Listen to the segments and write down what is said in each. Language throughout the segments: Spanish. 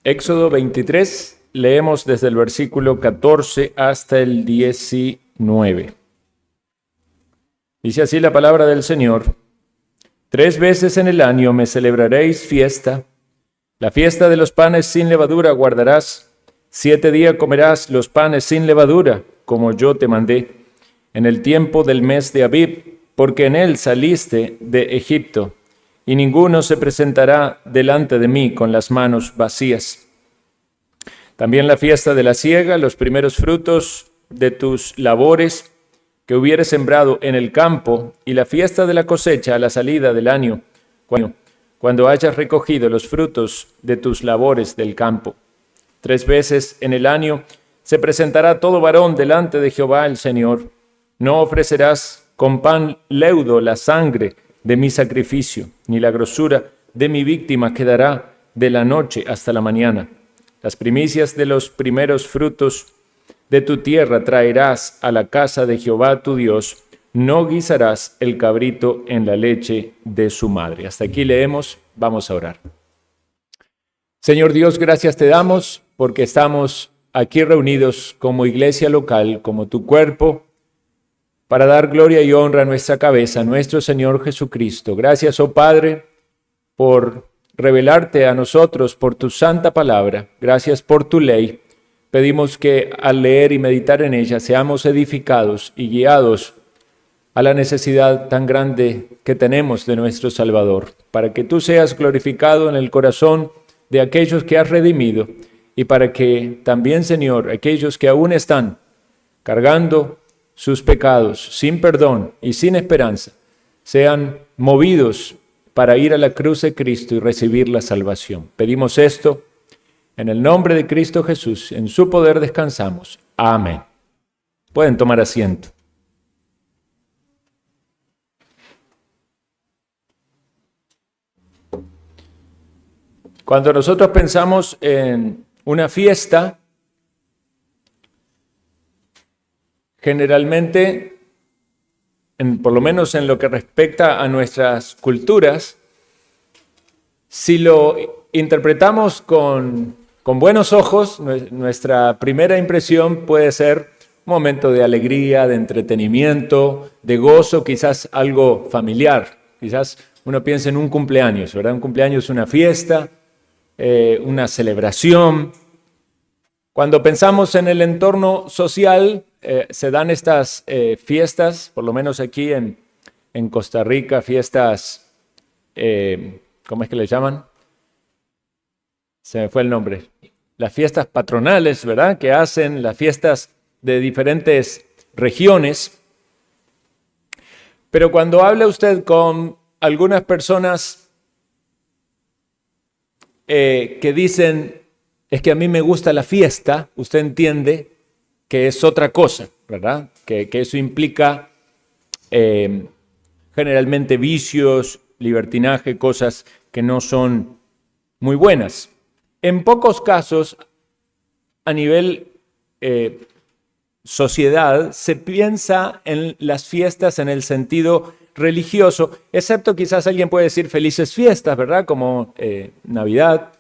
Éxodo 23, leemos desde el versículo 14 hasta el 19. Dice así la palabra del Señor: 3 veces en el año me celebraréis fiesta. La fiesta de los panes sin levadura guardarás. 7 días comerás los panes sin levadura, como yo te mandé, en el tiempo del mes de Abib, porque en él saliste de Egipto, y ninguno se presentará delante de mí con las manos vacías. También la fiesta de la siega, los primeros frutos de tus labores que hubieres sembrado en el campo, y la fiesta de la cosecha a la salida del año, cuando hayas recogido los frutos de tus labores del campo. 3 veces en el año se presentará todo varón delante de Jehová el Señor. No ofrecerás con pan leudo la sangre de mi sacrificio, ni la grosura de mi víctima quedará de la noche hasta la mañana. Las primicias de los primeros frutos de tu tierra traerás a la casa de Jehová tu Dios. No guisarás el cabrito en la leche de su madre. Hasta aquí leemos, vamos a orar. Señor Dios, gracias te damos porque estamos aquí reunidos como iglesia local, como tu cuerpo, para dar gloria y honra a nuestra cabeza, nuestro Señor Jesucristo. Gracias, oh Padre, por revelarte a nosotros por tu santa palabra. Gracias por tu ley. Pedimos que al leer y meditar en ella seamos edificados y guiados a la necesidad tan grande que tenemos de nuestro Salvador, para que tú seas glorificado en el corazón de aquellos que has redimido y para que también, Señor, aquellos que aún están cargando sus pecados sin perdón y sin esperanza, sean movidos para ir a la cruz de Cristo y recibir la salvación. Pedimos esto en el nombre de Cristo Jesús, en su poder descansamos. Amén. Pueden tomar asiento. Cuando nosotros pensamos en una fiesta, generalmente, por lo menos en lo que respecta a nuestras culturas, si lo interpretamos con buenos ojos, nuestra primera impresión puede ser un momento de alegría, de entretenimiento, de gozo, quizás algo familiar. Quizás uno piensa en un cumpleaños, ¿verdad? Un cumpleaños es una fiesta, una celebración. Cuando pensamos en el entorno social, se dan estas fiestas, por lo menos aquí en Costa Rica, fiestas, ¿cómo es que le llaman? Se me fue el nombre. Las fiestas patronales, ¿verdad? Que hacen las fiestas de diferentes regiones. Pero cuando habla usted con algunas personas que dicen, es que a mí me gusta la fiesta, usted entiende que es otra cosa, ¿verdad? Que eso implica generalmente vicios, libertinaje, cosas que no son muy buenas. En pocos casos, a nivel sociedad, se piensa en las fiestas en el sentido religioso, excepto quizás alguien puede decir felices fiestas, ¿verdad? Como Navidad,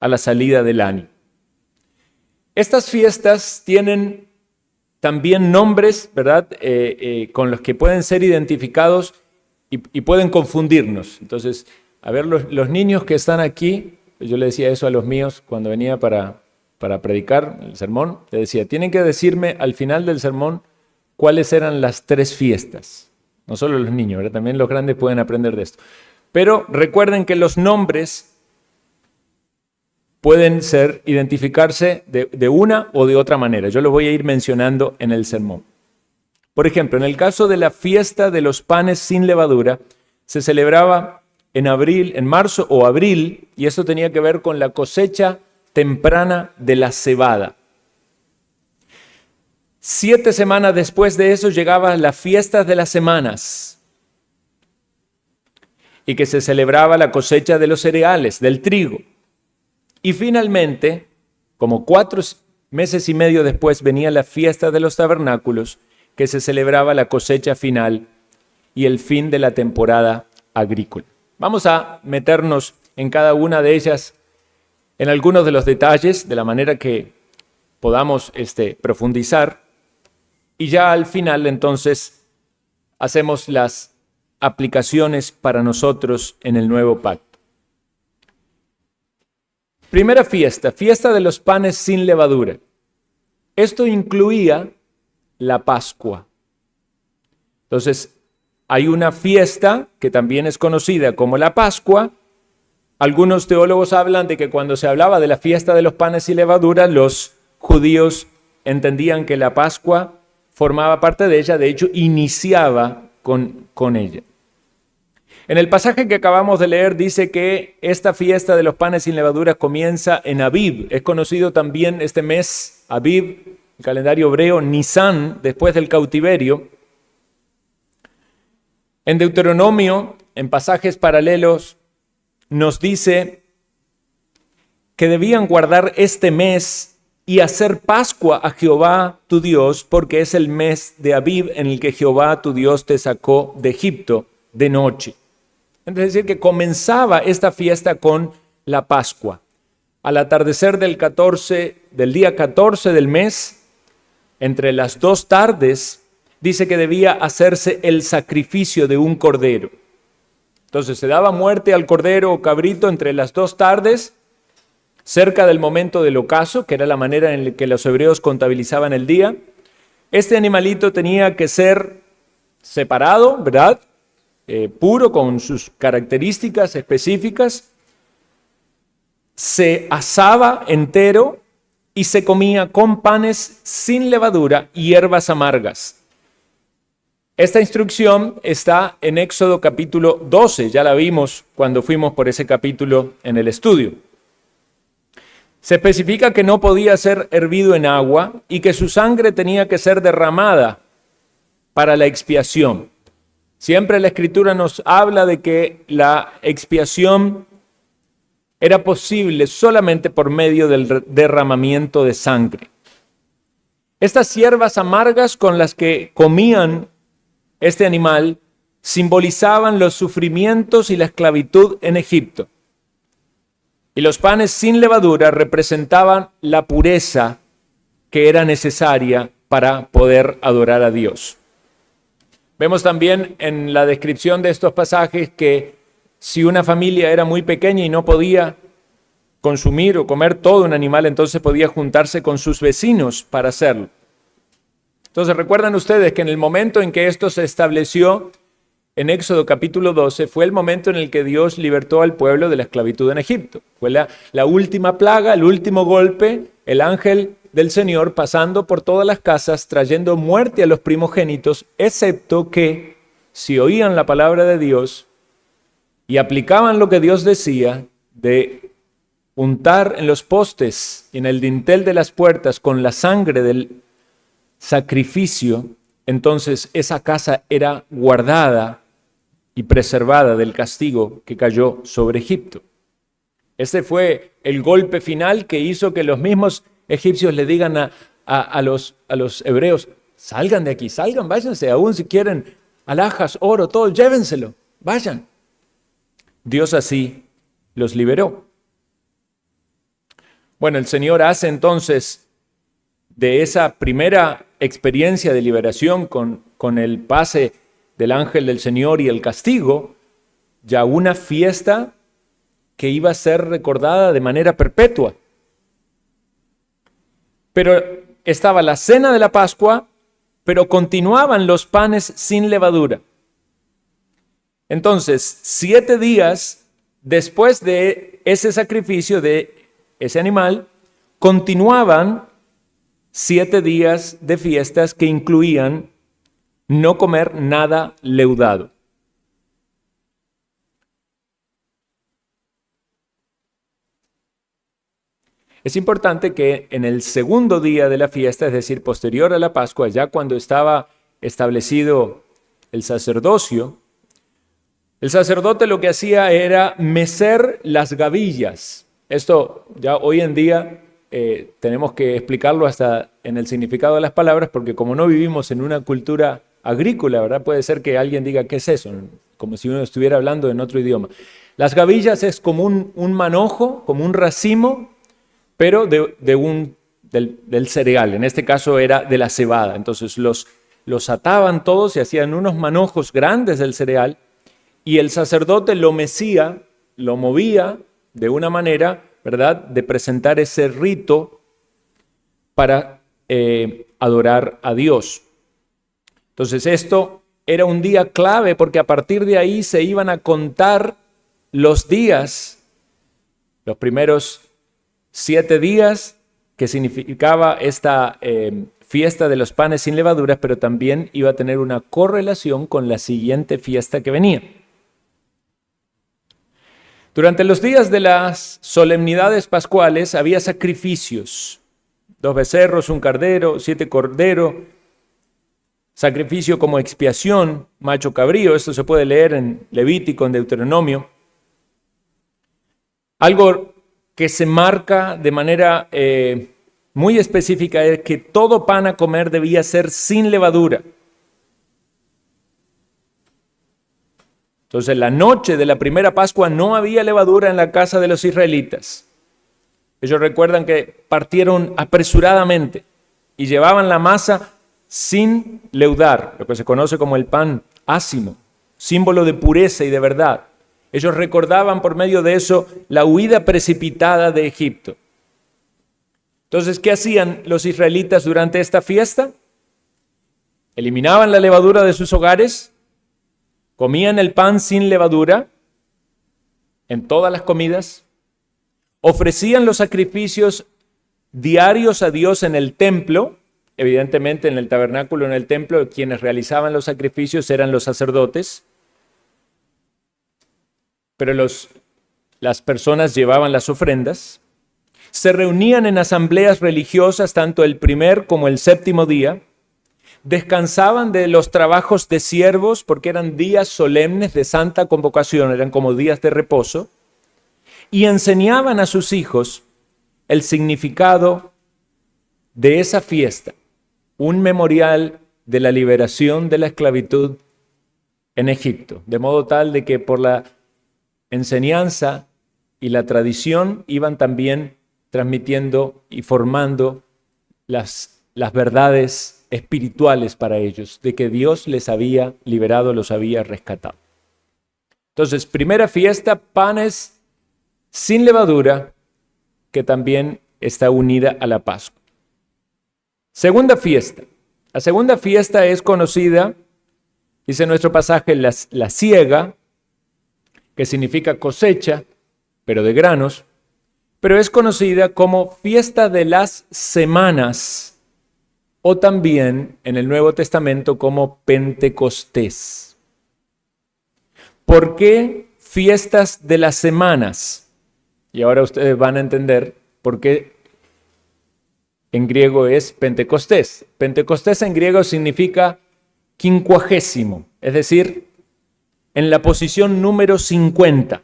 a la salida del año. Estas fiestas tienen también nombres, ¿verdad?, con los que pueden ser identificados y pueden confundirnos. Entonces, a ver, los niños que están aquí, yo le decía eso a los míos cuando venía para predicar el sermón, le decía, tienen que decirme al final del sermón cuáles eran las 3 fiestas. No solo los niños, ¿verdad? También los grandes pueden aprender de esto. Pero recuerden que los nombres pueden identificarse de una o de otra manera. Yo lo voy a ir mencionando en el sermón. Por ejemplo, en el caso de la fiesta de los panes sin levadura, se celebraba en marzo o abril, y eso tenía que ver con la cosecha temprana de la cebada. 7 semanas después de eso llegaban las fiestas de las semanas, y que se celebraba la cosecha de los cereales, del trigo. Y finalmente, como 4 meses y medio después, venía la fiesta de los tabernáculos, que se celebraba la cosecha final y el fin de la temporada agrícola. Vamos a meternos en cada una de ellas, en algunos de los detalles, de la manera que podamos profundizar, y ya al final entonces hacemos las aplicaciones para nosotros en el nuevo pacto. Primera fiesta, fiesta de los panes sin levadura. Esto incluía la Pascua. Entonces, hay una fiesta que también es conocida como la Pascua. Algunos teólogos hablan de que cuando se hablaba de la fiesta de los panes sin levadura, los judíos entendían que la Pascua formaba parte de ella, de hecho, iniciaba con ella. En el pasaje que acabamos de leer dice que esta fiesta de los panes sin levadura comienza en Abib. Es conocido también este mes, Abib, el calendario hebreo, Nisan, después del cautiverio. En Deuteronomio, en pasajes paralelos, nos dice que debían guardar este mes y hacer Pascua a Jehová tu Dios, porque es el mes de Abib en el que Jehová tu Dios te sacó de Egipto de noche. Es decir, que comenzaba esta fiesta con la Pascua. Al atardecer del día 14 del mes, entre las 2 tardes, dice que debía hacerse el sacrificio de un cordero. Entonces se daba muerte al cordero o cabrito entre las 2 tardes, cerca del momento del ocaso, que era la manera en la que los hebreos contabilizaban el día. Este animalito tenía que ser separado, ¿verdad? Puro, con sus características específicas. Se asaba entero y se comía con panes sin levadura y hierbas amargas. Esta instrucción está en Éxodo capítulo 12, ya la vimos cuando fuimos por ese capítulo en el estudio. Se especifica que no podía ser hervido en agua y que su sangre tenía que ser derramada para la expiación. Siempre la Escritura nos habla de que la expiación era posible solamente por medio del derramamiento de sangre. Estas hierbas amargas con las que comían este animal simbolizaban los sufrimientos y la esclavitud en Egipto. Y los panes sin levadura representaban la pureza que era necesaria para poder adorar a Dios. Vemos también en la descripción de estos pasajes que si una familia era muy pequeña y no podía consumir o comer todo un animal, entonces podía juntarse con sus vecinos para hacerlo. Entonces recuerdan ustedes que en el momento en que esto se estableció en Éxodo capítulo 12, fue el momento en el que Dios libertó al pueblo de la esclavitud en Egipto. Fue la última plaga, el último golpe, el ángel del Señor pasando por todas las casas, trayendo muerte a los primogénitos, excepto que si oían la palabra de Dios y aplicaban lo que Dios decía de untar en los postes y en el dintel de las puertas con la sangre del sacrificio, entonces esa casa era guardada y preservada del castigo que cayó sobre Egipto. Este fue el golpe final que hizo que los mismos egipcios le digan a los hebreos, salgan de aquí, salgan, váyanse, aún si quieren alhajas, oro, todo, llévenselo, vayan. Dios así los liberó. Bueno, el Señor hace entonces de esa primera experiencia de liberación con el pase del ángel del Señor y el castigo, ya una fiesta que iba a ser recordada de manera perpetua. Pero estaba la cena de la Pascua, pero continuaban los panes sin levadura. Entonces, 7 días después de ese sacrificio de ese animal, continuaban 7 días de fiestas que incluían no comer nada leudado. Es importante que en el segundo día de la fiesta, es decir, posterior a la Pascua, ya cuando estaba establecido el sacerdocio, el sacerdote lo que hacía era mecer las gavillas. Esto ya hoy en día tenemos que explicarlo hasta en el significado de las palabras, porque como no vivimos en una cultura agrícola, ¿verdad? Puede ser que alguien diga, ¿qué es eso? Como si uno estuviera hablando en otro idioma. Las gavillas es como un manojo, como un racimo, pero del cereal. En este caso era de la cebada. Entonces los ataban todos y hacían unos manojos grandes del cereal, y el sacerdote lo mecía, lo movía de una manera, ¿verdad?, de presentar ese rito para adorar a Dios. Entonces esto era un día clave, porque a partir de ahí se iban a contar los días, los primeros 7 días, que significaba esta fiesta de los panes sin levaduras, pero también iba a tener una correlación con la siguiente fiesta que venía. Durante los días de las solemnidades pascuales había sacrificios: 2 becerros, 1 cordero, 7 corderos, sacrificio como expiación, macho cabrío. Esto se puede leer en Levítico, en Deuteronomio. Algo que se marca de manera muy específica es que todo pan a comer debía ser sin levadura. Entonces, la noche de la primera Pascua no había levadura en la casa de los israelitas. Ellos recuerdan que partieron apresuradamente y llevaban la masa sin leudar, lo que se conoce como el pan ácimo, símbolo de pureza y de verdad. Ellos recordaban por medio de eso la huida precipitada de Egipto. Entonces, ¿qué hacían los israelitas durante esta fiesta? Eliminaban la levadura de sus hogares, comían el pan sin levadura en todas las comidas, ofrecían los sacrificios diarios a Dios en el templo. Evidentemente en el tabernáculo, en el templo, quienes realizaban los sacrificios eran los sacerdotes, pero las personas llevaban las ofrendas. Se reunían en asambleas religiosas tanto el primer como el séptimo día. Descansaban de los trabajos de siervos porque eran días solemnes de santa convocación, eran como días de reposo, y enseñaban a sus hijos el significado de esa fiesta, un memorial de la liberación de la esclavitud en Egipto, de modo tal de que por la enseñanza y la tradición iban también transmitiendo y formando las verdades espirituales para ellos, de que Dios les había liberado, los había rescatado. Entonces, primera fiesta, panes sin levadura, que también está unida a la Pascua. Segunda fiesta. La segunda fiesta es conocida, dice nuestro pasaje, la siega, que significa cosecha, pero de granos, pero es conocida como fiesta de las semanas, o también en el Nuevo Testamento como Pentecostés. ¿Por qué fiestas de las semanas? Y ahora ustedes van a entender por qué en griego es Pentecostés. Pentecostés en griego significa 50, es decir, en la posición número 50.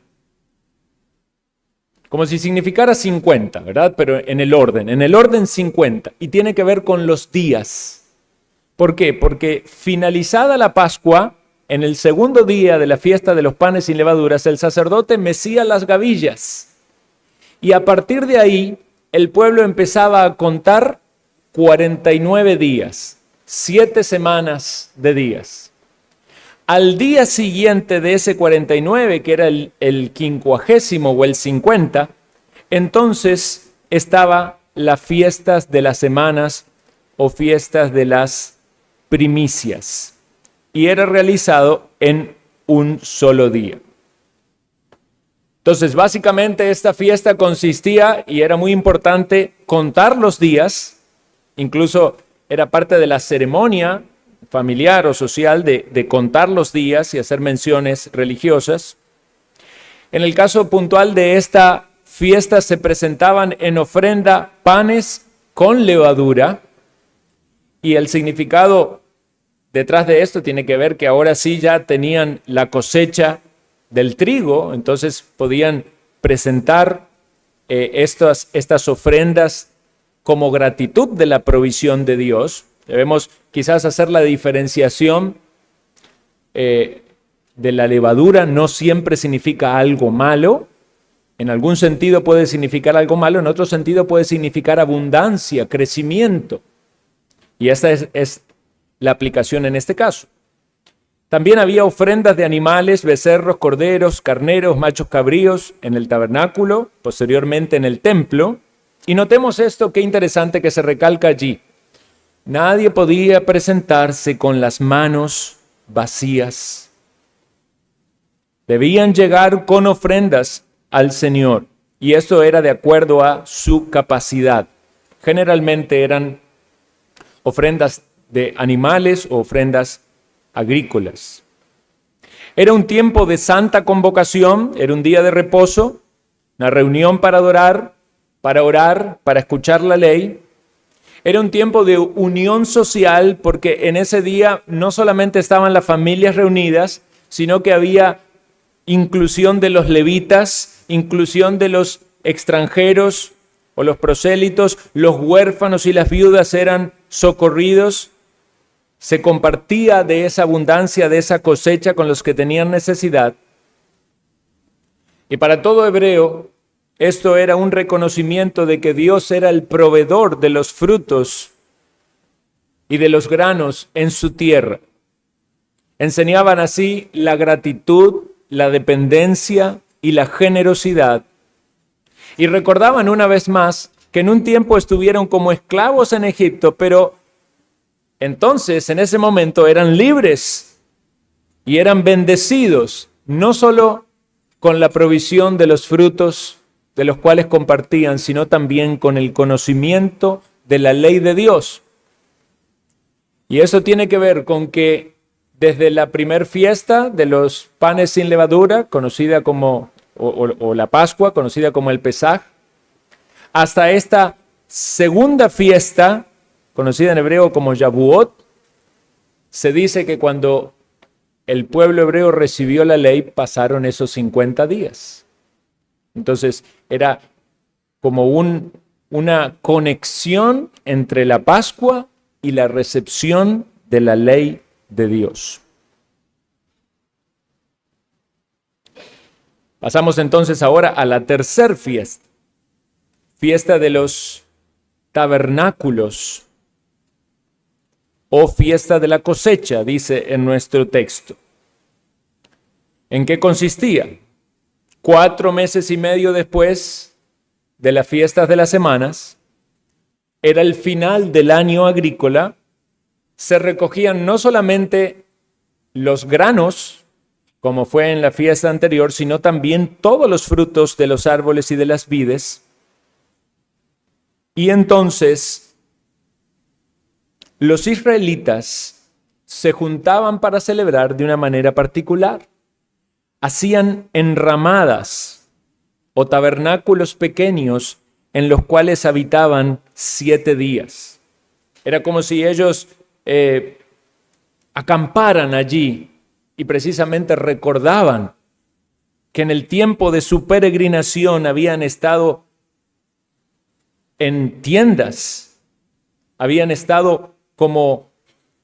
Como si significara 50, ¿verdad? Pero en el orden 50. Y tiene que ver con los días. ¿Por qué? Porque finalizada la Pascua, en el segundo día de la fiesta de los panes sin levaduras, el sacerdote mecía las gavillas. Y a partir de ahí, el pueblo empezaba a contar 49 días, 7 semanas de días. Al día siguiente de ese 49, que era el 50º o el 50, entonces estaba las fiestas de las semanas o fiestas de las primicias. Y era realizado en un solo día. Entonces, básicamente esta fiesta consistía, y era muy importante, contar los días. Incluso era parte de la ceremonia familiar o social de contar los días y hacer menciones religiosas. En el caso puntual de esta fiesta se presentaban en ofrenda panes con levadura, y el significado detrás de esto tiene que ver que ahora sí ya tenían la cosecha del trigo, entonces podían presentar estas ofrendas como gratitud de la provisión de Dios. Debemos quizás hacer la diferenciación de la levadura. No siempre significa algo malo. En algún sentido puede significar algo malo, en otro sentido puede significar abundancia, crecimiento. Y esta es la aplicación en este caso. También había ofrendas de animales, becerros, corderos, carneros, machos cabríos en el tabernáculo, posteriormente en el templo. Y notemos esto, qué interesante que se recalca allí. Nadie podía presentarse con las manos vacías. Debían llegar con ofrendas al Señor, y esto era de acuerdo a su capacidad. Generalmente eran ofrendas de animales o ofrendas agrícolas. Era un tiempo de santa convocación, era un día de reposo, una reunión para adorar, para orar, para escuchar la ley. Era un tiempo de unión social, porque en ese día no solamente estaban las familias reunidas, sino que había inclusión de los levitas, inclusión de los extranjeros o los prosélitos, los huérfanos y las viudas eran socorridos. Se compartía de esa abundancia, de esa cosecha con los que tenían necesidad. Y para todo hebreo, esto era un reconocimiento de que Dios era el proveedor de los frutos y de los granos en su tierra. Enseñaban así la gratitud, la dependencia y la generosidad. Y recordaban una vez más que en un tiempo estuvieron como esclavos en Egipto, pero entonces, en ese momento, eran libres y eran bendecidos, no solo con la provisión de los frutos de los cuales compartían, sino también con el conocimiento de la ley de Dios. Y eso tiene que ver con que desde la primer fiesta de los panes sin levadura, conocida como, o la Pascua, conocida como el Pesaj, hasta esta segunda fiesta, conocida en hebreo como Shavuot, se dice que cuando el pueblo hebreo recibió la ley, pasaron esos 50 días. Entonces, era como una conexión entre la Pascua y la recepción de la ley de Dios. Pasamos entonces ahora a la tercera fiesta, fiesta de los tabernáculos, o fiesta de la cosecha, dice en nuestro texto. ¿En qué consistía? 4 meses y medio después de las fiestas de las semanas, era el final del año agrícola, se recogían no solamente los granos, como fue en la fiesta anterior, sino también todos los frutos de los árboles y de las vides. Y entonces los israelitas se juntaban para celebrar de una manera particular. Hacían enramadas o tabernáculos pequeños en los cuales habitaban 7 días. Era como si ellos acamparan allí y precisamente recordaban que en el tiempo de su peregrinación habían estado en tiendas, habían estado como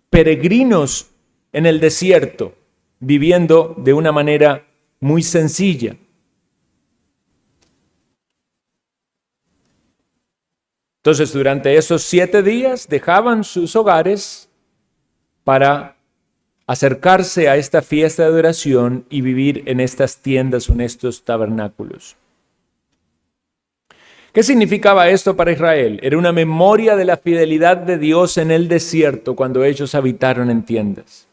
peregrinos en el desierto, viviendo de una manera muy sencilla. Entonces, durante esos 7 días dejaban sus hogares para acercarse a esta fiesta de adoración y vivir en estas tiendas o en estos tabernáculos. ¿Qué significaba esto para Israel? Era una memoria de la fidelidad de Dios en el desierto cuando ellos habitaron en tiendas.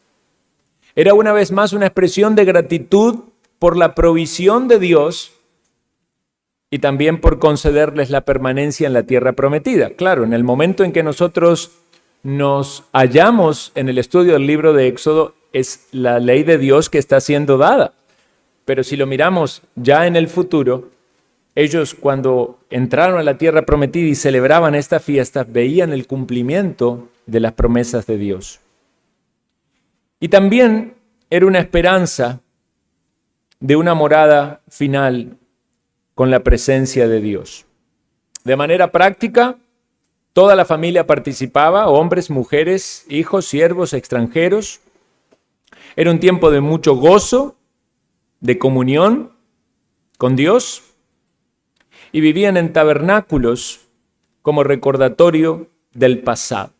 Era una vez más una expresión de gratitud por la provisión de Dios y también por concederles la permanencia en la tierra prometida. Claro, en el momento en que nosotros nos hallamos en el estudio del libro de Éxodo, es la ley de Dios que está siendo dada. Pero si lo miramos ya en el futuro, ellos cuando entraron a la tierra prometida y celebraban esta fiesta, veían el cumplimiento de las promesas de Dios. Y también era una esperanza de una morada final con la presencia de Dios. De manera práctica, toda la familia participaba, hombres, mujeres, hijos, siervos, extranjeros. Era un tiempo de mucho gozo, de comunión con Dios, y vivían en tabernáculos como recordatorio del pasado.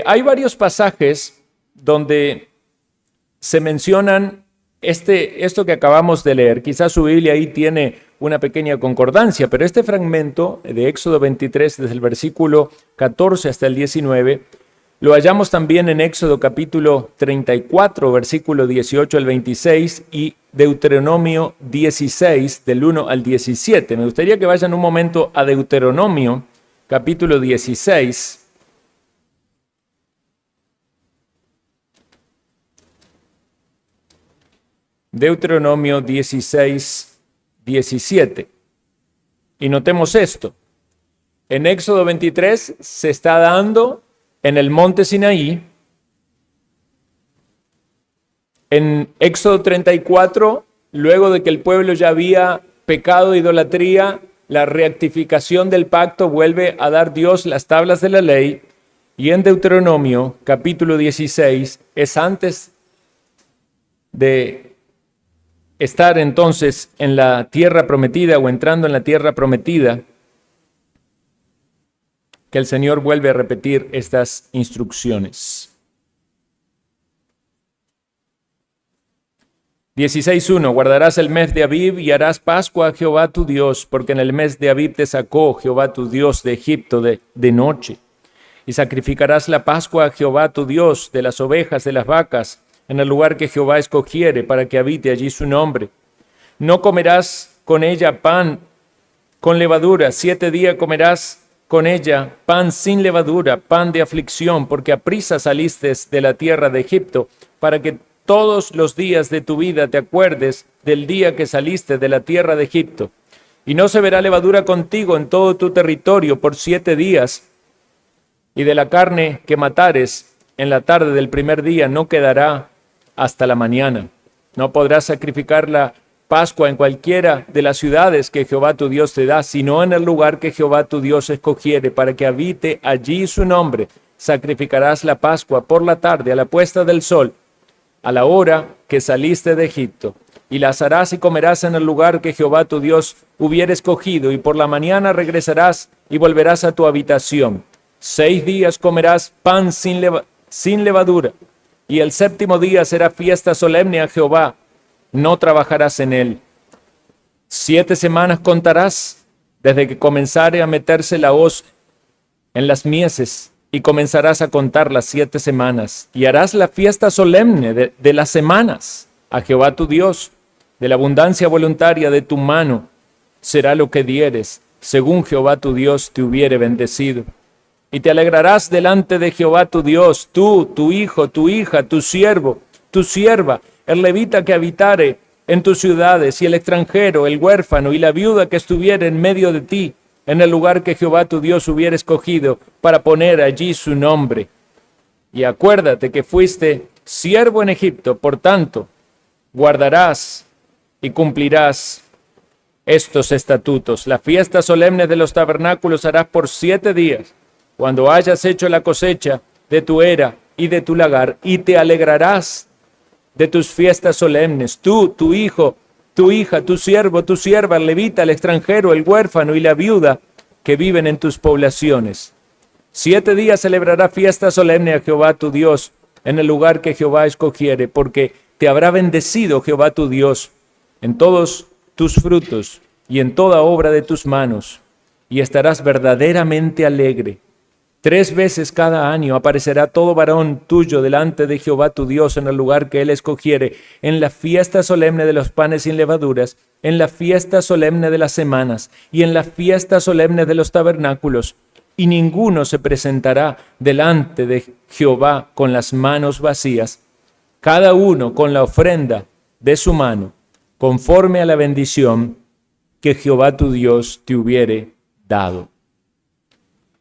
Hay varios pasajes donde se mencionan esto que acabamos de leer. Quizás su Biblia ahí tiene una pequeña concordancia, pero este fragmento de Éxodo 23, desde el versículo 14 hasta el 19, lo hallamos también en Éxodo capítulo 34, versículo 18 al 26 y Deuteronomio 16, del 1 al 17. Me gustaría que vayan un momento a Deuteronomio capítulo 16. Deuteronomio 16, 17. Y notemos esto. En Éxodo 23 se está dando en el monte Sinaí. En Éxodo 34, luego de que el pueblo ya había pecado de idolatría, la rectificación del pacto, vuelve a dar Dios las tablas de la ley. Y en Deuteronomio capítulo 16 es antes de estar entonces en la tierra prometida o entrando en la tierra prometida, que el Señor vuelve a repetir estas instrucciones. 16:1. Guardarás el mes de Abib y harás Pascua a Jehová tu Dios, porque en el mes de Abib te sacó Jehová tu Dios de Egipto de noche. Y sacrificarás la Pascua a Jehová tu Dios de las ovejas, de las vacas, en el lugar que Jehová escogiere para que habite allí su nombre. No comerás con ella pan con levadura, 7 días comerás con ella pan sin levadura, pan de aflicción, porque aprisa saliste de la tierra de Egipto, para que todos los días de tu vida te acuerdes del día que saliste de la tierra de Egipto. Y no se verá levadura contigo en todo tu territorio por 7 días, y de la carne que matares en la tarde del primer día no quedará hasta la mañana. No podrás sacrificar la Pascua en cualquiera de las ciudades que Jehová tu Dios te da, sino en el lugar que Jehová tu Dios escogiere, para que habite allí su nombre. Sacrificarás la Pascua por la tarde, a la puesta del sol, a la hora que saliste de Egipto. Y la asarás y comerás en el lugar que Jehová tu Dios hubiere escogido, y por la mañana regresarás y volverás a tu habitación. 6 días comerás pan sin levadura, y el 7º día será fiesta solemne a Jehová, no trabajarás en él. 7 semanas contarás desde que comenzare a meterse la hoz en las mieses, y comenzarás a contar las 7 semanas, y harás la fiesta solemne de las semanas a Jehová tu Dios. De la abundancia voluntaria de tu mano será lo que dieres, según Jehová tu Dios te hubiere bendecido. Y te alegrarás delante de Jehová tu Dios, tú, tu hijo, tu hija, tu siervo, tu sierva, el levita que habitare en tus ciudades, y el extranjero, el huérfano y la viuda que estuviera en medio de ti, en el lugar que Jehová tu Dios hubiera escogido para poner allí su nombre. Y acuérdate que fuiste siervo en Egipto, por tanto, guardarás y cumplirás estos estatutos. La fiesta solemne de los tabernáculos harás por 7 días, cuando hayas hecho la cosecha de tu era y de tu lagar, y te alegrarás de tus fiestas solemnes, tú, tu hijo, tu hija, tu siervo, tu sierva, el levita, el extranjero, el huérfano y la viuda que viven en tus poblaciones. 7 días celebrará fiesta solemne a Jehová tu Dios en el lugar que Jehová escogiere, porque te habrá bendecido Jehová tu Dios en todos tus frutos y en toda obra de tus manos, y estarás verdaderamente alegre. 3 veces cada año aparecerá todo varón tuyo delante de Jehová tu Dios en el lugar que él escogiere, en la fiesta solemne de los panes sin levaduras, en la fiesta solemne de las semanas y en la fiesta solemne de los tabernáculos. Y ninguno se presentará delante de Jehová con las manos vacías, cada uno con la ofrenda de su mano, conforme a la bendición que Jehová tu Dios te hubiere dado.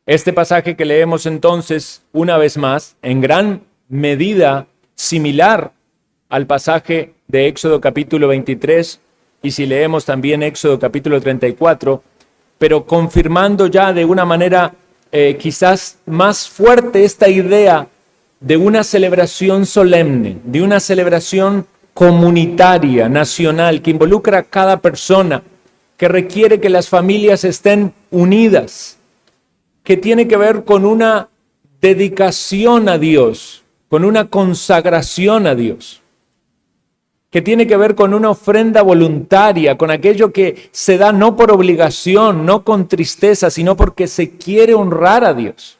Este pasaje que leemos entonces, una vez más, en gran medida similar al pasaje de Éxodo capítulo 23, y si leemos también Éxodo capítulo 34, pero confirmando ya de una manera quizás más fuerte esta idea de una celebración solemne, de una celebración comunitaria, nacional, que involucra a cada persona, que requiere que las familias estén unidas, que tiene que ver con una dedicación a Dios, con una consagración a Dios, que tiene que ver con una ofrenda voluntaria, con aquello que se da no por obligación, no con tristeza, sino porque se quiere honrar a Dios,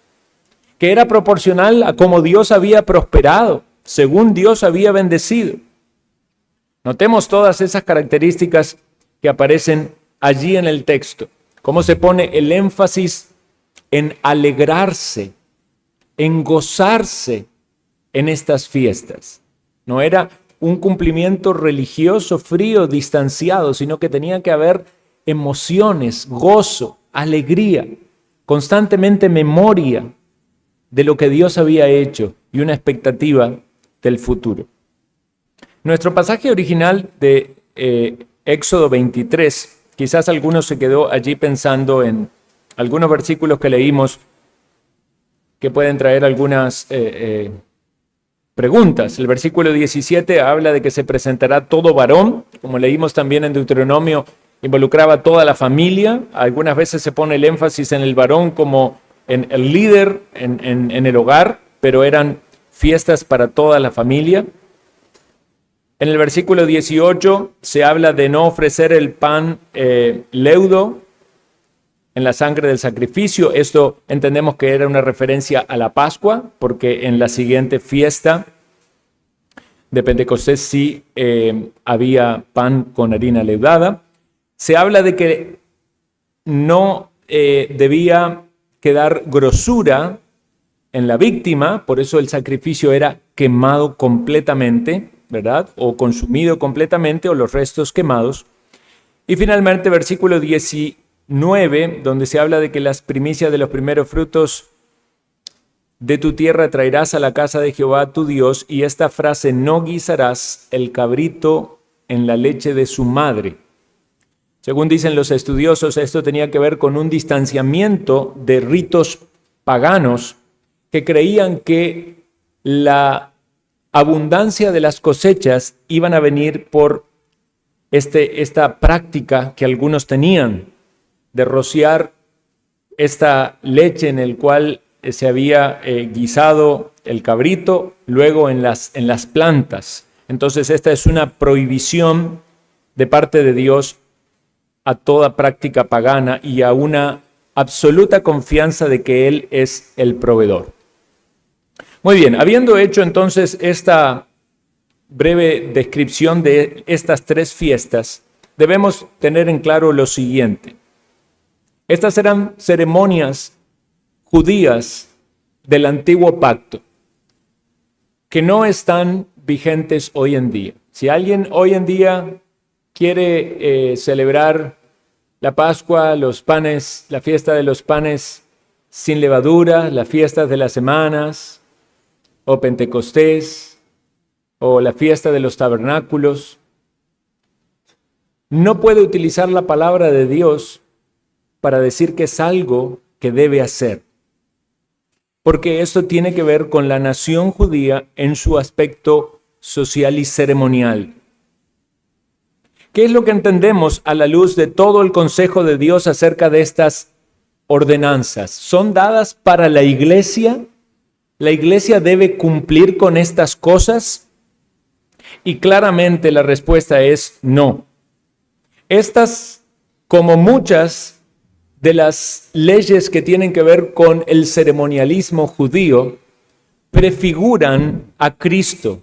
que era proporcional a cómo Dios había prosperado, según Dios había bendecido. Notemos todas esas características que aparecen allí en el texto, cómo se pone el énfasis en alegrarse, en gozarse en estas fiestas. No era un cumplimiento religioso frío, distanciado, sino que tenía que haber emociones, gozo, alegría, constantemente memoria de lo que Dios había hecho y una expectativa del futuro. Nuestro pasaje original de Éxodo 23, quizás alguno se quedó allí pensando en algunos versículos que leímos que pueden traer algunas preguntas. El versículo 17 habla de que se presentará todo varón, como leímos también en Deuteronomio, involucraba toda la familia. Algunas veces se pone el énfasis en el varón como en el líder en el hogar, pero eran fiestas para toda la familia. En el versículo 18 se habla de no ofrecer el pan leudo en la sangre del sacrificio. Esto entendemos que era una referencia a la Pascua, porque en la siguiente fiesta de Pentecostés sí había pan con harina leudada. Se habla de que no debía quedar grosura en la víctima, por eso el sacrificio era quemado completamente, ¿verdad? O consumido completamente, o los restos quemados. Y finalmente, versículo 19, donde se habla de que las primicias de los primeros frutos de tu tierra traerás a la casa de Jehová tu Dios, y esta frase, no guisarás el cabrito en la leche de su madre. Según dicen los estudiosos, esto tenía que ver con un distanciamiento de ritos paganos que creían que la abundancia de las cosechas iban a venir por esta práctica que algunos tenían de rociar esta leche en el cual se había guisado el cabrito, luego en las plantas. Entonces esta es una prohibición de parte de Dios a toda práctica pagana y a una absoluta confianza de que Él es el proveedor. Muy bien, habiendo hecho entonces esta breve descripción de estas 3 fiestas, debemos tener en claro lo siguiente. Estas eran ceremonias judías del antiguo pacto que no están vigentes hoy en día. Si alguien hoy en día quiere celebrar la Pascua, los panes, la fiesta de los panes sin levadura, las fiestas de las semanas, o Pentecostés, o la fiesta de los tabernáculos, no puede utilizar la palabra de Dios para decir que es algo que debe hacer, porque esto tiene que ver con la nación judía en su aspecto social y ceremonial. ¿Qué es lo que entendemos a la luz de todo el consejo de Dios acerca de estas ordenanzas son dadas para la iglesia. ¿La iglesia debe cumplir con estas cosas? Y claramente la respuesta es no. Estas, como muchas de las leyes que tienen que ver con el ceremonialismo judío, prefiguran a Cristo,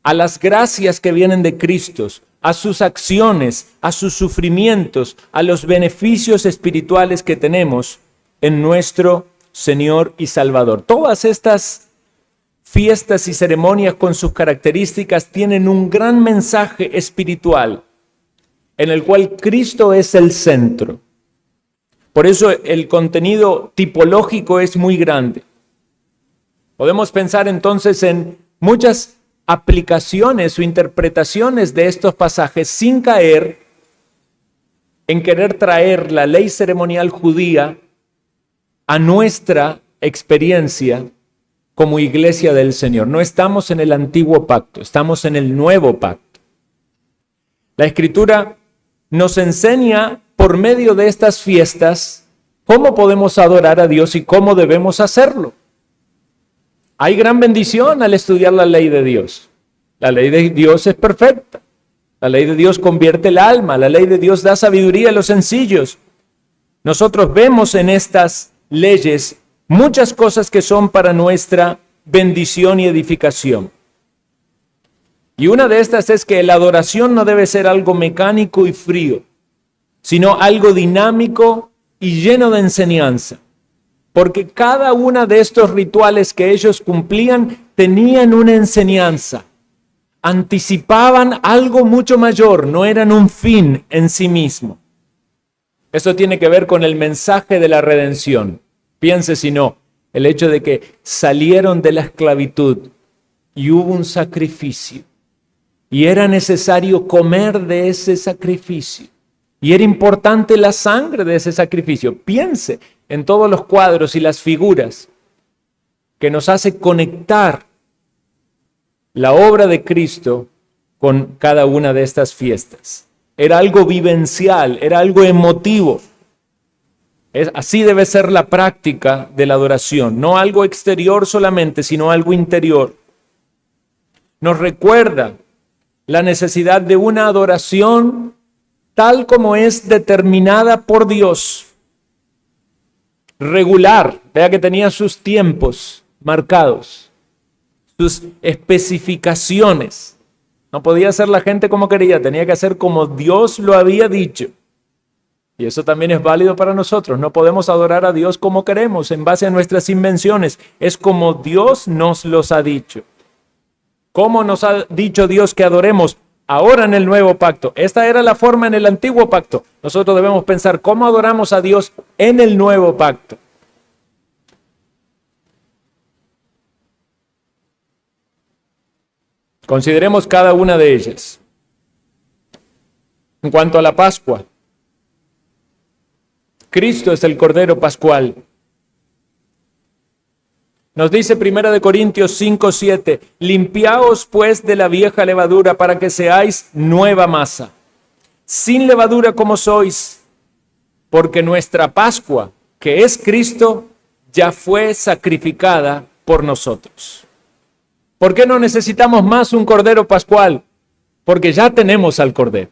a las gracias que vienen de Cristo, a sus acciones, a sus sufrimientos, a los beneficios espirituales que tenemos en nuestro Señor y Salvador. Todas estas fiestas y ceremonias con sus características tienen un gran mensaje espiritual en el cual Cristo es el centro. Por eso el contenido tipológico es muy grande. Podemos pensar entonces en muchas aplicaciones o interpretaciones de estos pasajes sin caer en querer traer la ley ceremonial judía a nuestra experiencia como iglesia del Señor. No estamos en el antiguo pacto, estamos en el nuevo pacto. La Escritura nos enseña por medio de estas fiestas cómo podemos adorar a Dios y cómo debemos hacerlo. Hay gran bendición al estudiar la ley de Dios. La ley de Dios es perfecta. La ley de Dios convierte el alma. La ley de Dios da sabiduría a los sencillos. Nosotros vemos en estas leyes muchas cosas que son para nuestra bendición y edificación. Y una de estas es que la adoración no debe ser algo mecánico y frío, sino algo dinámico y lleno de enseñanza. Porque cada una de estos rituales que ellos cumplían tenían una enseñanza. Anticipaban algo mucho mayor, no eran un fin en sí mismo. Eso tiene que ver con el mensaje de la redención. Piense si no, el hecho de que salieron de la esclavitud y hubo un sacrificio. Y era necesario comer de ese sacrificio. Y era importante la sangre de ese sacrificio. Piense en todos los cuadros y las figuras que nos hace conectar la obra de Cristo con cada una de estas fiestas. Era algo vivencial, era algo emotivo. Así debe ser la práctica de la adoración, no algo exterior solamente, sino algo interior. Nos recuerda la necesidad de una adoración tal como es determinada por Dios. Regular, vea que tenía sus tiempos marcados, sus especificaciones. No podía hacer la gente como quería, tenía que hacer como Dios lo había dicho. Y eso también es válido para nosotros. No podemos adorar a Dios como queremos, en base a nuestras invenciones. Es como Dios nos los ha dicho. ¿Cómo nos ha dicho Dios que adoremos? Ahora en el nuevo pacto. Esta era la forma en el antiguo pacto. Nosotros debemos pensar cómo adoramos a Dios en el nuevo pacto. Consideremos cada una de ellas. En cuanto a la Pascua, Cristo es el Cordero Pascual. Nos dice 1 Corintios 5:7, limpiaos pues de la vieja levadura para que seáis nueva masa, sin levadura como sois, porque nuestra Pascua, que es Cristo, ya fue sacrificada por nosotros. ¿Por qué no necesitamos más un Cordero Pascual? Porque ya tenemos al Cordero.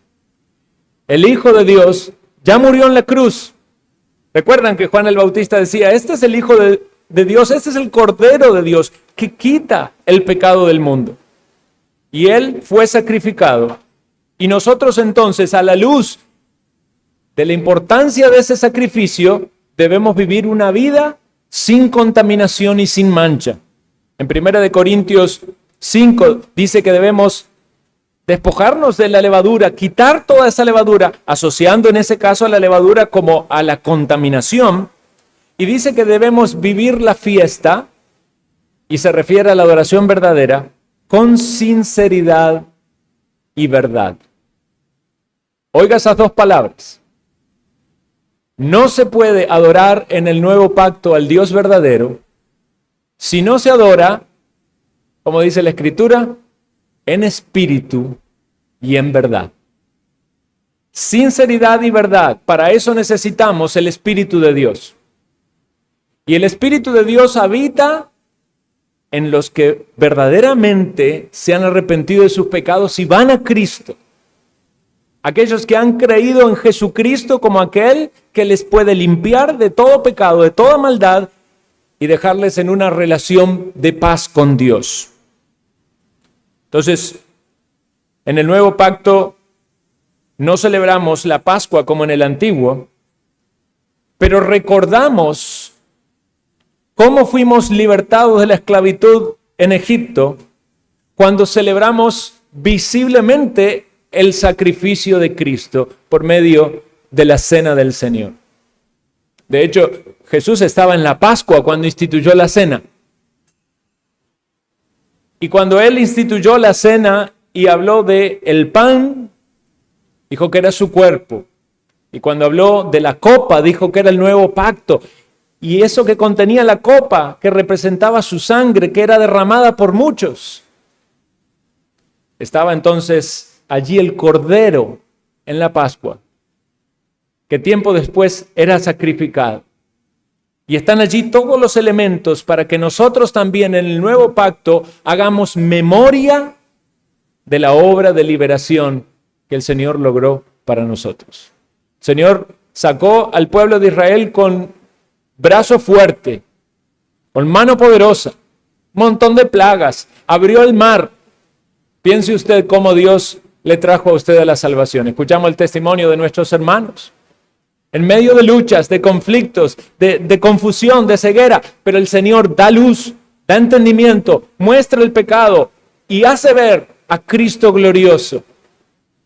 El Hijo de Dios ya murió en la cruz. Recuerdan que Juan el Bautista decía, este es el Hijo de Dios, este es el Cordero de Dios que quita el pecado del mundo. Y Él fue sacrificado. Y nosotros entonces, a la luz de la importancia de ese sacrificio, debemos vivir una vida sin contaminación y sin mancha. En 1 Corintios 5 dice que debemos despojarnos de la levadura, quitar toda esa levadura, asociando en ese caso a la levadura como a la contaminación. Y dice que debemos vivir la fiesta, y se refiere a la adoración verdadera, con sinceridad y verdad. Oiga esas dos palabras. No se puede adorar en el nuevo pacto al Dios verdadero si no se adora, como dice la Escritura, en espíritu y en verdad. Sinceridad y verdad. Para eso necesitamos el Espíritu de Dios. Y el Espíritu de Dios habita en los que verdaderamente se han arrepentido de sus pecados y van a Cristo. Aquellos que han creído en Jesucristo como aquel que les puede limpiar de todo pecado, de toda maldad y dejarles en una relación de paz con Dios. Entonces, en el nuevo pacto no celebramos la Pascua como en el antiguo, pero recordamos cómo fuimos libertados de la esclavitud en Egipto cuando celebramos visiblemente el sacrificio de Cristo por medio de la cena del Señor. De hecho, Jesús estaba en la Pascua cuando instituyó la cena. Y cuando Él instituyó la cena y habló de el pan, dijo que era su cuerpo. Y cuando habló de la copa, dijo que era el nuevo pacto. Y eso que contenía la copa, que representaba su sangre, que era derramada por muchos. Estaba entonces allí el Cordero en la Pascua, que tiempo después era sacrificado. Y están allí todos los elementos para que nosotros también en el nuevo pacto hagamos memoria de la obra de liberación que el Señor logró para nosotros. El Señor sacó al pueblo de Israel con brazo fuerte, con mano poderosa, un montón de plagas, abrió el mar. Piense usted cómo Dios le trajo a usted a la salvación. Escuchamos el testimonio de nuestros hermanos. En medio de luchas, de conflictos, de confusión, de ceguera, pero el Señor da luz, da entendimiento, muestra el pecado y hace ver a Cristo glorioso.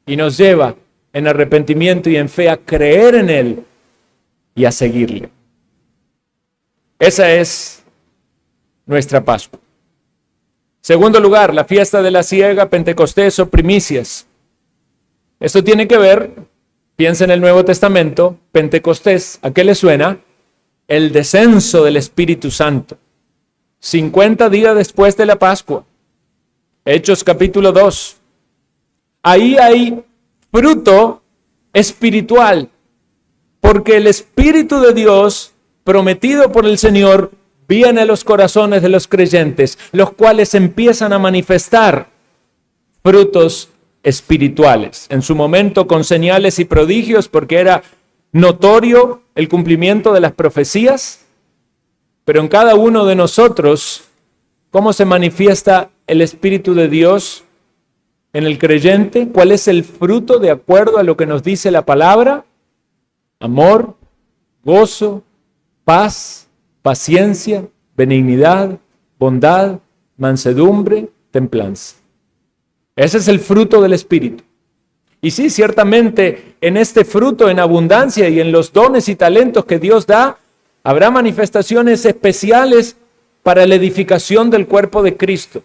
Y nos lleva en arrepentimiento y en fe a creer en Él y a seguirle. Esa es nuestra Pascua. Segundo lugar, la fiesta de la siega, Pentecostés o primicias. Esto tiene que ver, piensa en el Nuevo Testamento, Pentecostés, ¿a qué le suena? El descenso del Espíritu Santo. 50 días después de la Pascua. Hechos capítulo 2. Ahí hay fruto espiritual, porque el Espíritu de Dios prometido por el Señor viene a los corazones de los creyentes, los cuales empiezan a manifestar frutos espirituales. En su momento con señales y prodigios, porque era notorio el cumplimiento de las profecías, pero en cada uno de nosotros, ¿cómo se manifiesta el Espíritu de Dios en el creyente? ¿Cuál es el fruto de acuerdo a lo que nos dice la palabra? Amor, gozo, paz, paciencia, benignidad, bondad, mansedumbre, templanza. Ese es el fruto del Espíritu. Y sí, ciertamente en este fruto en abundancia y en los dones y talentos que Dios da, habrá manifestaciones especiales para la edificación del cuerpo de Cristo.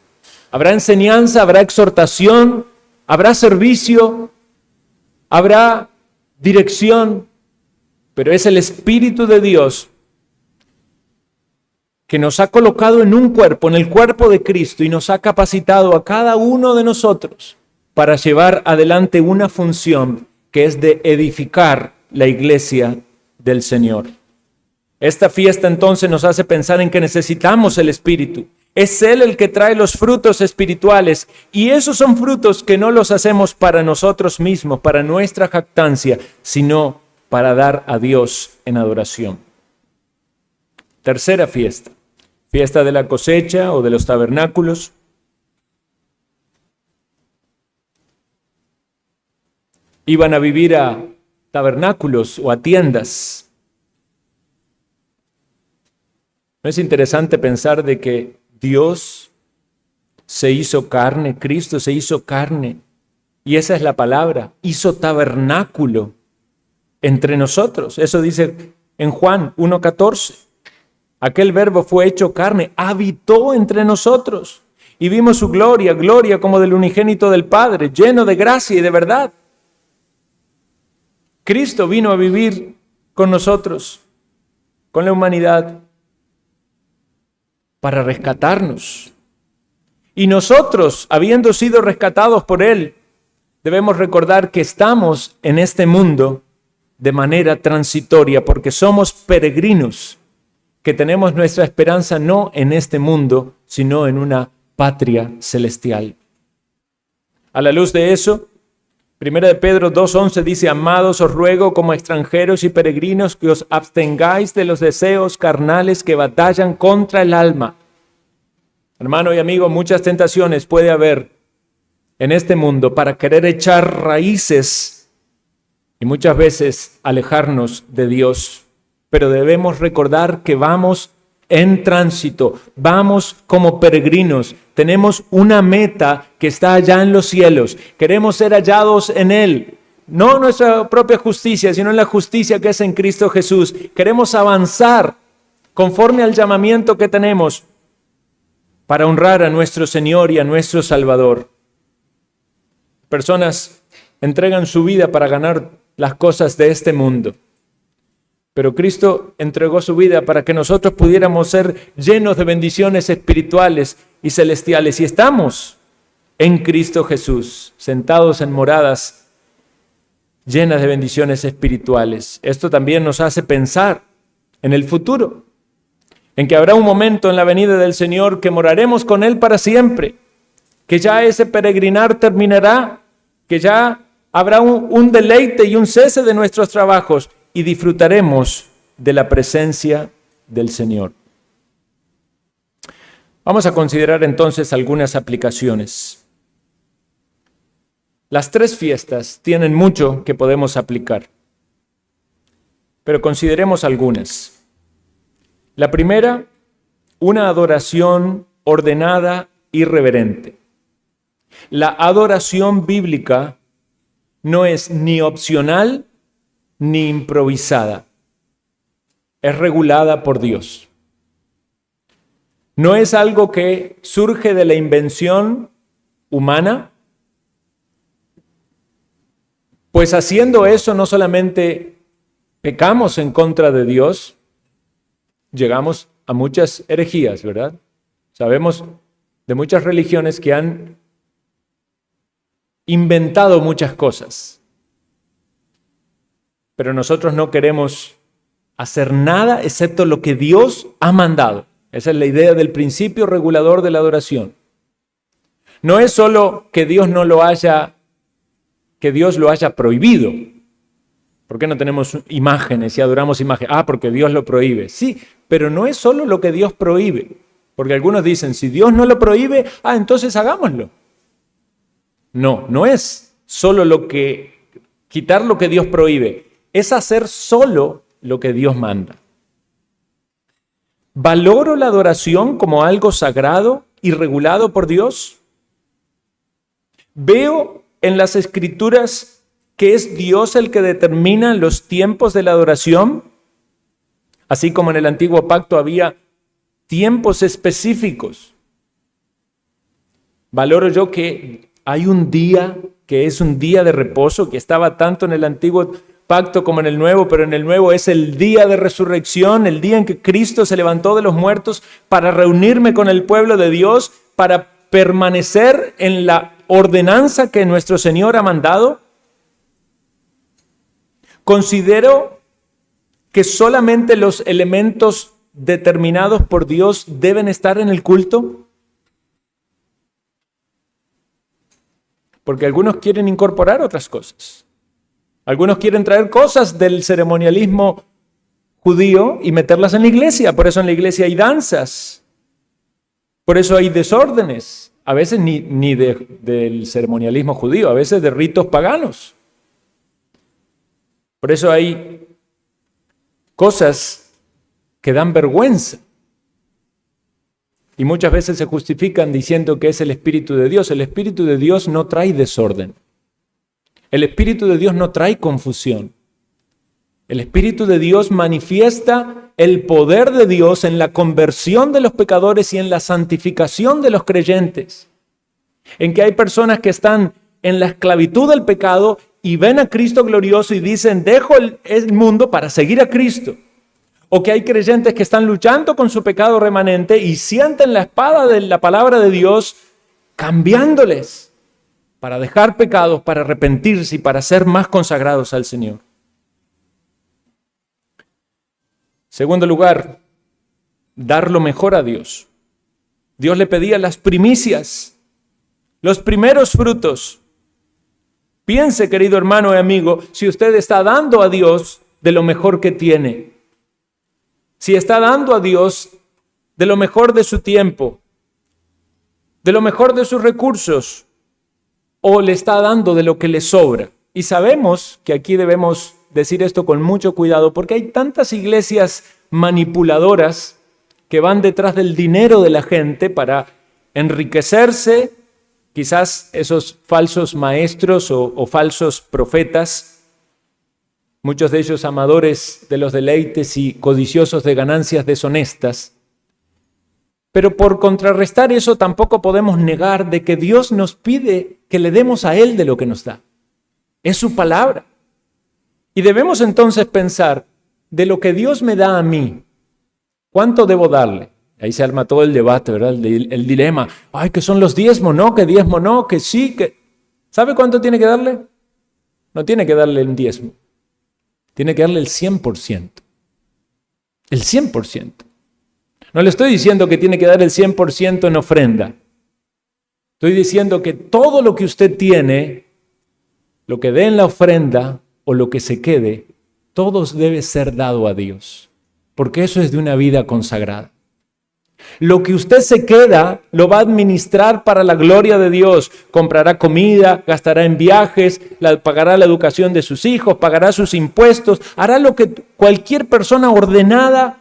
Habrá enseñanza, habrá exhortación, habrá servicio, habrá dirección, pero es el Espíritu de Dios que nos ha colocado en un cuerpo, en el cuerpo de Cristo, y nos ha capacitado a cada uno de nosotros para llevar adelante una función que es de edificar la iglesia del Señor. Esta fiesta entonces nos hace pensar en que necesitamos el Espíritu. Es Él el que trae los frutos espirituales, y esos son frutos que no los hacemos para nosotros mismos, para nuestra jactancia, sino para dar a Dios en adoración. Tercera fiesta. Fiesta de la cosecha o de los tabernáculos. Iban a vivir a tabernáculos o a tiendas. ¿No es interesante pensar de que Dios se hizo carne, Cristo se hizo carne, y esa es la palabra, hizo tabernáculo entre nosotros? Eso dice en Juan 1:14. Aquel verbo fue hecho carne, habitó entre nosotros y vimos su gloria, gloria como del unigénito del Padre, lleno de gracia y de verdad. Cristo vino a vivir con nosotros, con la humanidad, para rescatarnos. Y nosotros, habiendo sido rescatados por Él, debemos recordar que estamos en este mundo de manera transitoria, porque somos peregrinos. que tenemos nuestra esperanza no en este mundo, sino en una patria celestial. A la luz de eso, 1 de Pedro 2:11 dice: amados, os ruego como extranjeros y peregrinos que os abstengáis de los deseos carnales que batallan contra el alma. Hermano y amigo, muchas tentaciones puede haber en este mundo para querer echar raíces y muchas veces alejarnos de Dios. Pero debemos recordar que vamos en tránsito, vamos como peregrinos, tenemos una meta que está allá en los cielos, queremos ser hallados en Él, no en nuestra propia justicia, sino en la justicia que es en Cristo Jesús. Queremos avanzar conforme al llamamiento que tenemos para honrar a nuestro Señor y a nuestro Salvador. Personas entregan su vida para ganar las cosas de este mundo. Pero Cristo entregó su vida para que nosotros pudiéramos ser llenos de bendiciones espirituales y celestiales. Y estamos en Cristo Jesús, sentados en moradas llenas de bendiciones espirituales. Esto también nos hace pensar en el futuro, en que habrá un momento en la venida del Señor que moraremos con Él para siempre, que ya ese peregrinar terminará, que ya habrá un deleite y un cese de nuestros trabajos, y disfrutaremos de la presencia del Señor. Vamos a considerar entonces algunas aplicaciones. Las 3 fiestas tienen mucho que podemos aplicar, pero consideremos algunas. La primera, una adoración ordenada y reverente. La adoración bíblica no es ni opcional ni improvisada. Es regulada por Dios. No es algo que surge de la invención humana, pues haciendo eso no solamente pecamos en contra de Dios, llegamos a muchas herejías, ¿verdad? Sabemos de muchas religiones que han inventado muchas cosas. Pero nosotros no queremos hacer nada excepto lo que Dios ha mandado. Esa es la idea del principio regulador de la adoración. No es solo que Dios lo haya prohibido. ¿Por qué no tenemos imágenes y adoramos imágenes? Porque Dios lo prohíbe. Sí, pero no es solo lo que Dios prohíbe. Porque algunos dicen, si Dios no lo prohíbe, entonces hagámoslo. No es solo quitar lo que Dios prohíbe. Es hacer solo lo que Dios manda. ¿Valoro la adoración como algo sagrado y regulado por Dios? ¿Veo en las Escrituras que es Dios el que determina los tiempos de la adoración? Así como en el Antiguo Pacto había tiempos específicos. ¿Valoro yo que hay un día que es un día de reposo, que estaba tanto en el Antiguo Pacto como en el Nuevo, pero en el Nuevo es el día de resurrección, el día en que Cristo se levantó de los muertos para reunirme con el pueblo de Dios, para permanecer en la ordenanza que nuestro Señor ha mandado? Considero que solamente los elementos determinados por Dios deben estar en el culto, porque algunos quieren incorporar otras cosas. Algunos quieren traer cosas del ceremonialismo judío y meterlas en la iglesia. Por eso en la iglesia hay danzas. Por eso hay desórdenes. A veces ni del ceremonialismo judío, a veces de ritos paganos. Por eso hay cosas que dan vergüenza. Y muchas veces se justifican diciendo que es el Espíritu de Dios. El Espíritu de Dios no trae desorden. El Espíritu de Dios no trae confusión. El Espíritu de Dios manifiesta el poder de Dios en la conversión de los pecadores y en la santificación de los creyentes. En que hay personas que están en la esclavitud del pecado y ven a Cristo glorioso y dicen, dejo el mundo para seguir a Cristo. O que hay creyentes que están luchando con su pecado remanente y sienten la espada de la palabra de Dios cambiándoles para dejar pecados, para arrepentirse y para ser más consagrados al Señor. Segundo lugar, dar lo mejor a Dios. Dios le pedía las primicias, los primeros frutos. Piense, querido hermano y amigo, si usted está dando a Dios de lo mejor que tiene, si está dando a Dios de lo mejor de su tiempo, de lo mejor de sus recursos, o le está dando de lo que le sobra. Y sabemos que aquí debemos decir esto con mucho cuidado, porque hay tantas iglesias manipuladoras que van detrás del dinero de la gente para enriquecerse, quizás esos falsos maestros o falsos profetas, muchos de ellos amadores de los deleites y codiciosos de ganancias deshonestas. Pero por contrarrestar eso tampoco podemos negar de que Dios nos pide que le demos a Él de lo que nos da. Es su palabra. Y debemos entonces pensar, de lo que Dios me da a mí, ¿cuánto debo darle? Ahí se arma todo el debate, ¿verdad? El dilema. Ay, que son los diezmos, no, que diezmo no, que sí, que... ¿Sabe cuánto tiene que darle? No tiene que darle el diezmo. Tiene que darle el 100%. El 100%. No le estoy diciendo que tiene que dar el 100% en ofrenda. Estoy diciendo que todo lo que usted tiene, lo que dé en la ofrenda o lo que se quede, todo debe ser dado a Dios. Porque eso es de una vida consagrada. Lo que usted se queda, lo va a administrar para la gloria de Dios. Comprará comida, gastará en viajes, pagará la educación de sus hijos, pagará sus impuestos, hará lo que cualquier persona ordenada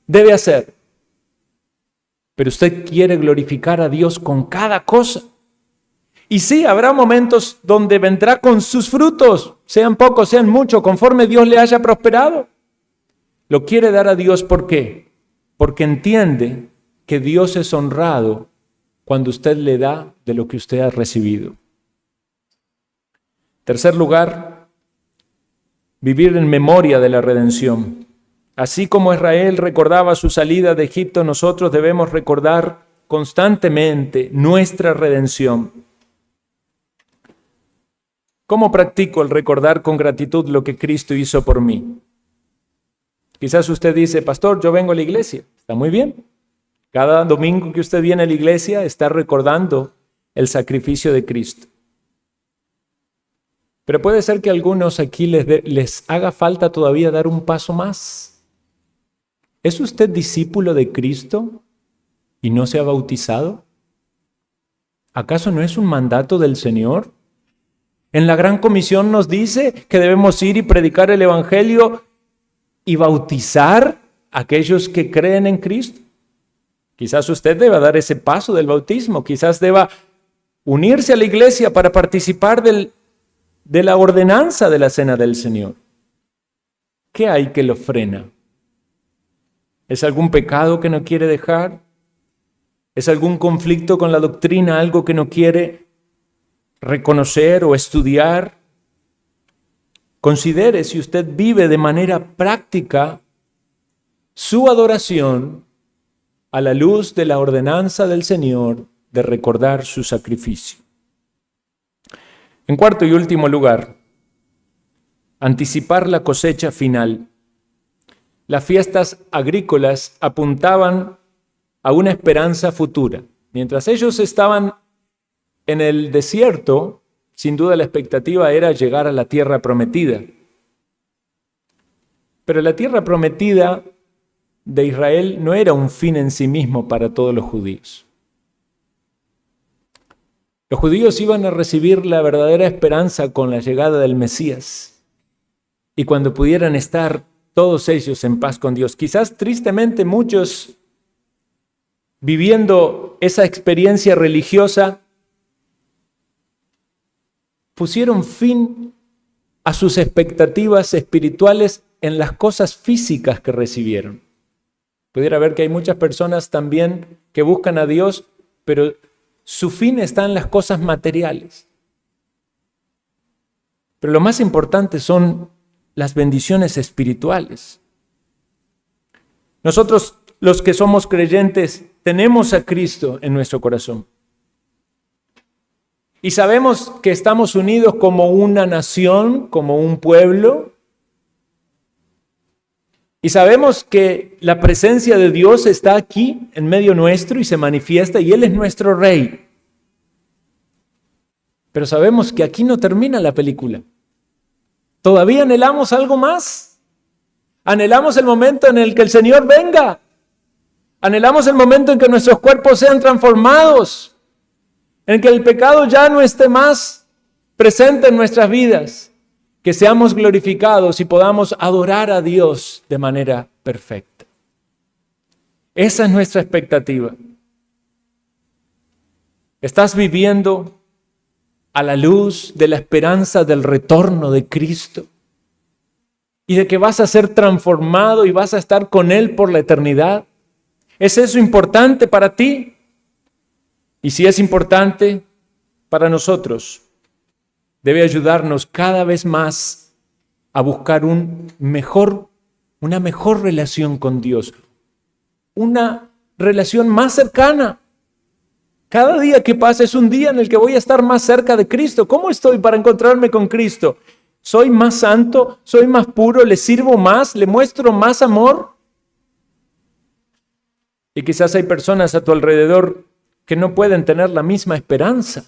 debe hacer. Pero usted quiere glorificar a Dios con cada cosa. Y sí, habrá momentos donde vendrá con sus frutos, sean pocos, sean muchos, conforme Dios le haya prosperado. Lo quiere dar a Dios, ¿por qué? Porque entiende que Dios es honrado cuando usted le da de lo que usted ha recibido. Tercer lugar, vivir en memoria de la redención. Así como Israel recordaba su salida de Egipto, nosotros debemos recordar constantemente nuestra redención. ¿Cómo practico el recordar con gratitud lo que Cristo hizo por mí? Quizás usted dice, pastor, yo vengo a la iglesia. Está muy bien. Cada domingo que usted viene a la iglesia está recordando el sacrificio de Cristo. Pero puede ser que a algunos aquí les haga falta todavía dar un paso más. ¿Es usted discípulo de Cristo y no se ha bautizado? ¿Acaso no es un mandato del Señor? En la Gran Comisión nos dice que debemos ir y predicar el Evangelio y bautizar a aquellos que creen en Cristo. Quizás usted deba dar ese paso del bautismo, quizás deba unirse a la iglesia para participar de la ordenanza de la cena del Señor. ¿Qué hay que lo frena? ¿Es algún pecado que no quiere dejar? ¿Es algún conflicto con la doctrina, algo que no quiere reconocer o estudiar? Considere si usted vive de manera práctica su adoración a la luz de la ordenanza del Señor de recordar su sacrificio. En cuarto y último lugar, anticipar la cosecha final. Las fiestas agrícolas apuntaban a una esperanza futura. Mientras ellos estaban en el desierto, sin duda la expectativa era llegar a la tierra prometida. Pero la tierra prometida de Israel no era un fin en sí mismo para todos los judíos. Los judíos iban a recibir la verdadera esperanza con la llegada del Mesías. Y cuando pudieran estar todos ellos en paz con Dios. Quizás tristemente muchos viviendo esa experiencia religiosa pusieron fin a sus expectativas espirituales en las cosas físicas que recibieron. Pudiera ver que hay muchas personas también que buscan a Dios, pero su fin está en las cosas materiales. Pero lo más importante son las bendiciones espirituales. Nosotros, los que somos creyentes, tenemos a Cristo en nuestro corazón. Y sabemos que estamos unidos como una nación, como un pueblo. Y sabemos que la presencia de Dios está aquí en medio nuestro y se manifiesta y Él es nuestro Rey. Pero sabemos que aquí no termina la película. Todavía anhelamos algo más. Anhelamos el momento en el que el Señor venga. Anhelamos el momento en que nuestros cuerpos sean transformados, en que el pecado ya no esté más presente en nuestras vidas, que seamos glorificados y podamos adorar a Dios de manera perfecta. Esa es nuestra expectativa. ¿Estás viviendo a la luz de la esperanza del retorno de Cristo y de que vas a ser transformado y vas a estar con Él por la eternidad? ¿Es eso importante para ti? Y si es importante para nosotros, debe ayudarnos cada vez más a buscar una mejor relación con Dios, una relación más cercana. Cada día que pasa es un día en el que voy a estar más cerca de Cristo. ¿Cómo estoy para encontrarme con Cristo? ¿Soy más santo? ¿Soy más puro? ¿Le sirvo más? ¿Le muestro más amor? Y quizás hay personas a tu alrededor que no pueden tener la misma esperanza.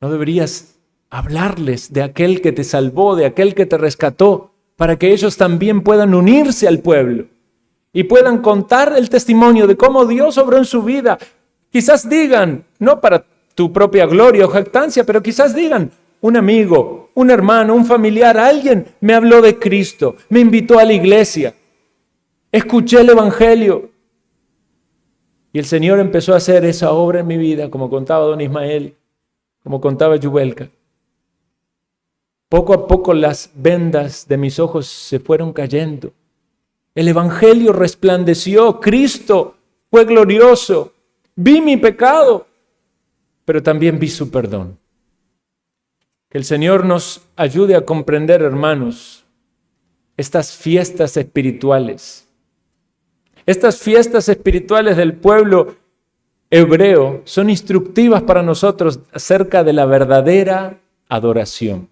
¿No deberías hablarles de aquel que te salvó, de aquel que te rescató, para que ellos también puedan unirse al pueblo y puedan contar el testimonio de cómo Dios obró en su vida? Quizás digan, no para tu propia gloria o jactancia, pero quizás digan, un amigo, un hermano, un familiar, alguien me habló de Cristo, me invitó a la iglesia, escuché el Evangelio y el Señor empezó a hacer esa obra en mi vida, como contaba don Ismael, como contaba Yubelka. Poco a poco las vendas de mis ojos se fueron cayendo. El Evangelio resplandeció, Cristo fue glorioso. Vi mi pecado, pero también vi su perdón. Que el Señor nos ayude a comprender, hermanos, estas fiestas espirituales. Estas fiestas espirituales del pueblo hebreo son instructivas para nosotros acerca de la verdadera adoración.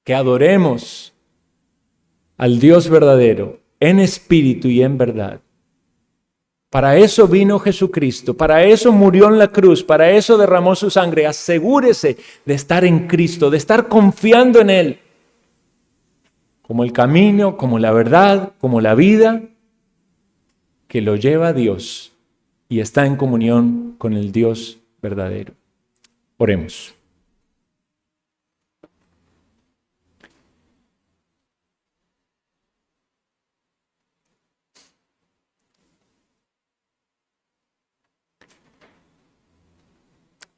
Que adoremos al Dios verdadero en espíritu y en verdad. Para eso vino Jesucristo, para eso murió en la cruz, para eso derramó su sangre. Asegúrese de estar en Cristo, de estar confiando en Él, como el camino, como la verdad, como la vida que lo lleva a Dios y está en comunión con el Dios verdadero. Oremos.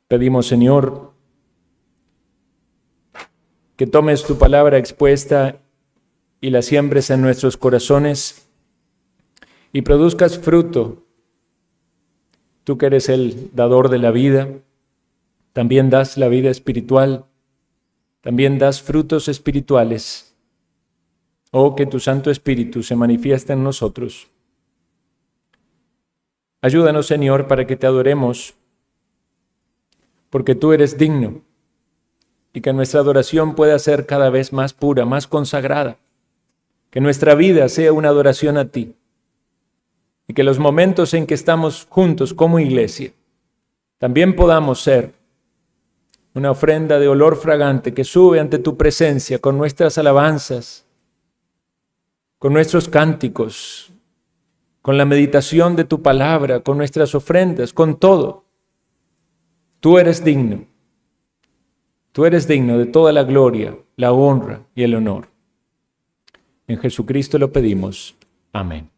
Pedimos, Señor, que tomes tu palabra expuesta y la siembres en nuestros corazones y produzcas fruto. Tú que eres el dador de la vida, también das la vida espiritual, también das frutos espirituales. Oh, que tu Santo Espíritu se manifieste en nosotros. Ayúdanos, Señor, para que te adoremos, porque tú eres digno, y que nuestra adoración pueda ser cada vez más pura, más consagrada, que nuestra vida sea una adoración a ti, y que los momentos en que estamos juntos como iglesia, también podamos ser una ofrenda de olor fragante que sube ante tu presencia con nuestras alabanzas, con nuestros cánticos, con la meditación de tu palabra, con nuestras ofrendas, con todo. Tú eres digno. Tú eres digno de toda la gloria, la honra y el honor. En Jesucristo lo pedimos. Amén.